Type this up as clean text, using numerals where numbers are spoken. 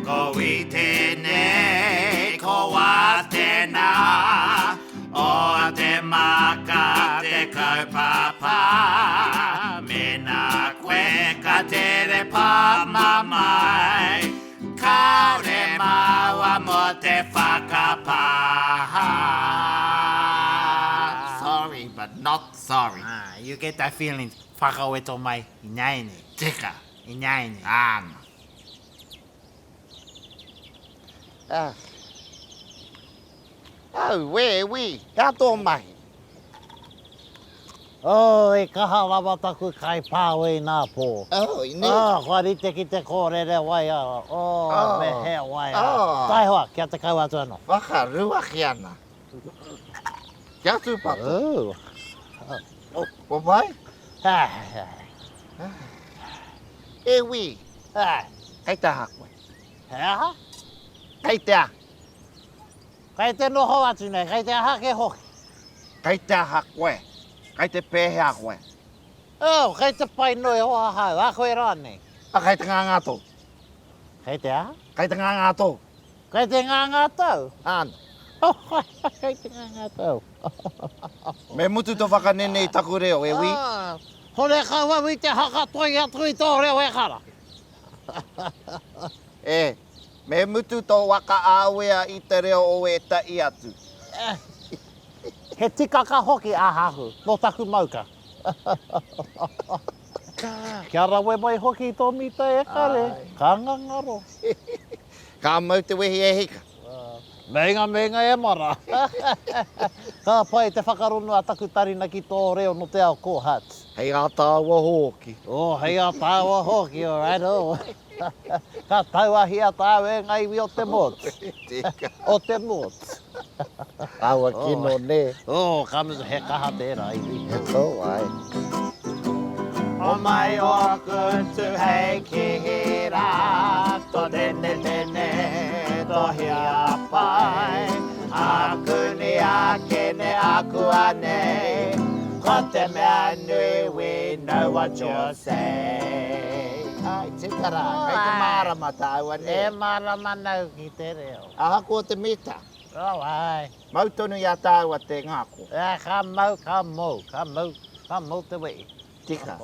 Ko ite ne, ko wa te na, o te maka te kaupapa. Mena koe ka tere pa mamai, kaore maua mo te whakapaha. Sorry, but not sorry. You get that feeling, whakaweto mai, inaine. Tika, Inaine. ana. Au, we, ka tō mahi. E kaha wawa taku kai pāwe nā pō. I ne. Kua rite ki te kōrere wai ara. Me he wai ara. Oh. Tai hoa, kia te kau atu anō. Whakarua ki ana. Kia tūpatu. O mai? E wi, kai te hakwe. He aha? Kai te a. Kai te noho atu nei, kai te hake hoki. Kai te hakwe. Kai te pēhe hakwe. Kai te pai noi hoa hau, a koe rāne. A kai te ngāngātō. Kai te aha? Kai te ngāngātō. Kai te nganga tau. Ana. Kai te nganga tau. Me mutu tō whakanene i taku reo, e wi? Hore kaua wi te haka toi atu i tō reo e kara. Me mutu tō waka āwea i te reo o e tai atu. He tikaka hoki āhahu, no taku mauka. Kia rawe mai hoki i tō mita e kare, ka ngangaro. Ka mau te wehi e hika. Menga e mara. Ka pai te whakaronu a taku tarina ki tō reo no te ao ko hats. Hei a tāua hoki. Hei a tāua hoki, alright, Ka tauahi a tāu e ngaiwi o te mot. Tika. O te mot. Awa kino ne. Kamusa he kaha tērā iwi. He tō ai. O mai o kutu hei ki hira, tō tene, tō hia pai. Aku ni ake ne aku ane, ko te mea nui, we know what you're saying. Ai, tikara. Kei te marama tāua ne. E marama nau ki te reo. Aha ko te mita. Ai. Mautonu i a tāua te ngāko. Ka mau te wei. Tika.